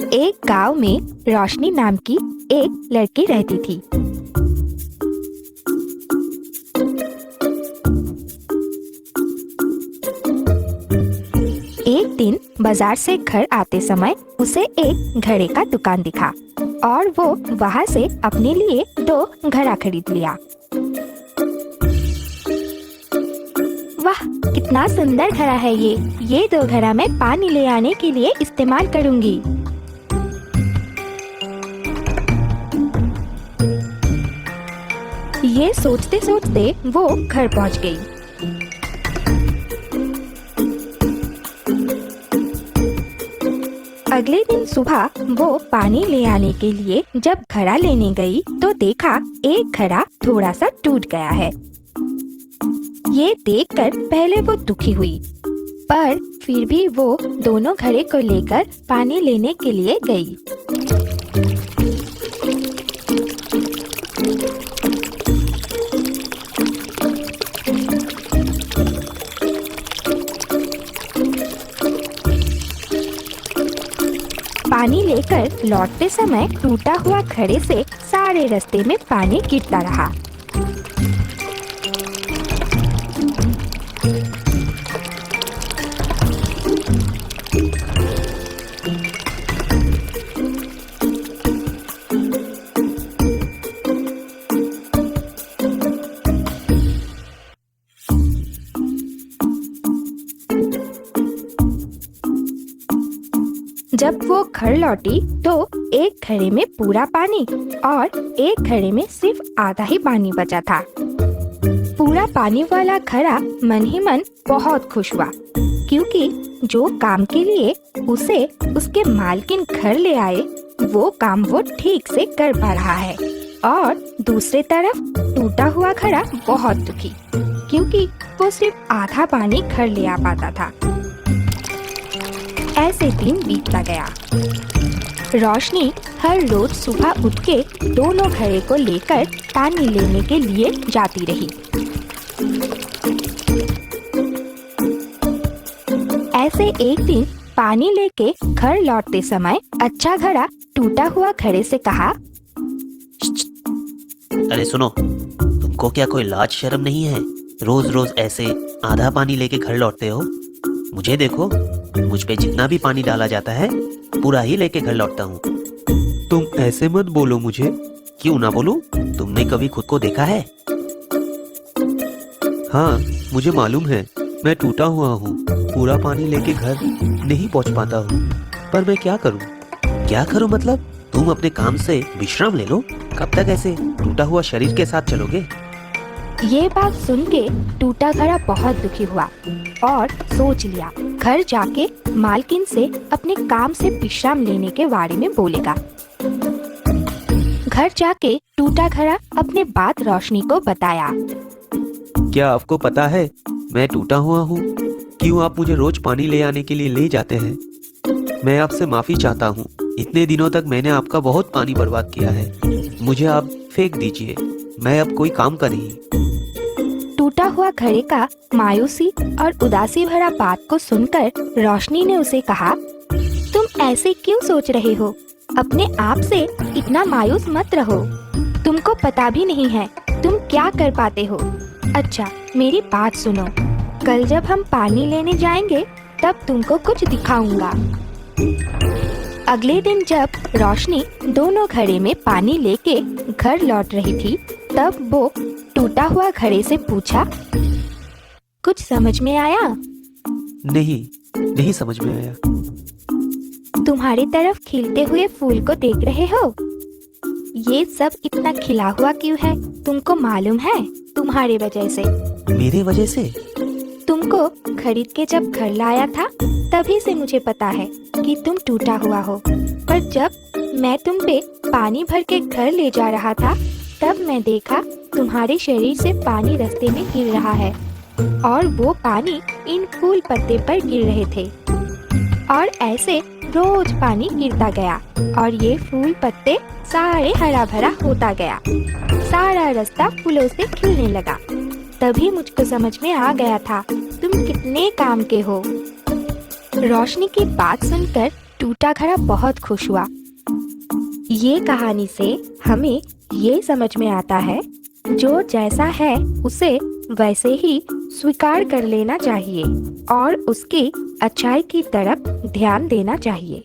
एक गांव में रोशनी नाम की एक लड़की रहती थी। एक दिन बाजार से घर आते समय उसे एक घड़े का दुकान दिखा और वो वहाँ से अपने लिए 2 घड़ा खरीद लिया। वाह, कितना सुंदर घड़ा है ये 2 घड़ा मैं पानी ले आने के लिए इस्तेमाल करूँगी। ये सोचते सोचते वो घर पहुँच गई। अगले दिन सुबह वो पानी ले आने के लिए जब घड़ा लेने गई तो देखा एक घड़ा थोड़ा सा टूट गया है। ये देखकर पहले वो दुखी हुई, पर फिर भी वो दोनों घड़े को लेकर पानी लेने के लिए गई। पानी लेकर लौटते समय टूटा हुआ घड़े से सारे रास्ते में पानी गिरता रहा। जब वो घर लौटी तो एक घड़े में पूरा पानी और एक घड़े में सिर्फ आधा ही पानी बचा था। पूरा पानी वाला घड़ा मन ही मन बहुत खुश हुआ, क्योंकि जो काम के लिए उसे उसके मालकिन घर ले आए वो काम वो ठीक से कर पा रहा है। और दूसरी तरफ टूटा हुआ घड़ा बहुत दुखी, क्योंकि वो सिर्फ आधा पानी घर ले आ पाता था। ऐसे दिन बीतता गया। रोशनी हर रोज सुबह उठ के दोनों घड़े को लेकर पानी लेने के लिए जाती रही। ऐसे एक दिन पानी लेके घर लौटते समय अच्छा घड़ा टूटा हुआ घड़े से कहा, अरे सुनो, तुमको क्या कोई लाज शर्म नहीं है? रोज रोज ऐसे आधा पानी लेके घर लौटते हो। मुझे देखो, मुझ पे जितना भी पानी डाला जाता है पूरा ही लेके घर लौटता हूँ। तुम ऐसे मत बोलो मुझे। क्यों ना बोलूं? तुमने कभी खुद को देखा है? हाँ, मुझे मालूम है, मैं टूटा हुआ हूँ, पूरा पानी लेके घर नहीं पहुँच पाता हूँ, पर मैं क्या करूँ? क्या करूँ मतलब? तुम अपने काम से विश्राम ले लो। कब तक ऐसे टूटा हुआ शरीर के साथ चलोगे? ये बात सुन के टूटा घड़ा बहुत दुखी हुआ और सोच लिया घर जाके मालकिन से अपने काम से विश्राम लेने के बारे में बोलेगा। घर जाके टूटा घड़ा अपने बात रोशनी को बताया। क्या आपको पता है मैं टूटा हुआ हूँ? क्यों आप मुझे रोज पानी ले आने के लिए ले जाते हैं? मैं आपसे माफी चाहता हूँ। इतने दिनों तक मैंने आपका बहुत पानी बर्बाद किया है। मुझे आप फेंक दीजिए, मैं अब कोई काम का नहीं। टूटा हुआ घड़े का मायूसी और उदासी भरा बात को सुनकर रोशनी ने उसे कहा, तुम ऐसे क्यों सोच रहे हो? अपने आप से इतना मायूस मत रहो। तुमको पता भी नहीं है तुम क्या कर पाते हो। अच्छा, मेरी बात सुनो, कल जब हम पानी लेने जाएंगे तब तुमको कुछ दिखाऊंगा। अगले दिन जब रोशनी दोनों घड़े में पानी लेके घर लौट रही थी तब वो टूटा हुआ घड़े से पूछा, कुछ समझ में आया? नहीं समझ में आया। तुम्हारी तरफ खिलते हुए फूल को देख रहे हो? ये सब इतना खिला हुआ क्यों है? तुमको मालूम है? तुम्हारे वजह से। मेरे वजह से? तुमको खरीद के जब घर लाया था तभी से मुझे पता है कि तुम टूटा हुआ हो, पर जब मैं तुम पे पानी भर के घर ले जा रहा था तब मैं देखा तुम्हारे शरीर से पानी रास्ते में गिर रहा है और वो पानी इन फूल पत्ते पर गिर रहे थे और ऐसे रोज पानी गिरता गया और ये फूल पत्ते सारे हरा भरा होता गया। सारा रास्ता फूलों से खिलने लगा। तभी मुझको समझ में आ गया था तुम कितने काम के हो। रोशनी की बात सुनकर टूटा घड़ा बहुत खुश हुआ। ये कहानी से हमें ये समझ में आता है, जो जैसा है उसे वैसे ही स्वीकार कर लेना चाहिए और उसकी अच्छाई की तरफ ध्यान देना चाहिए।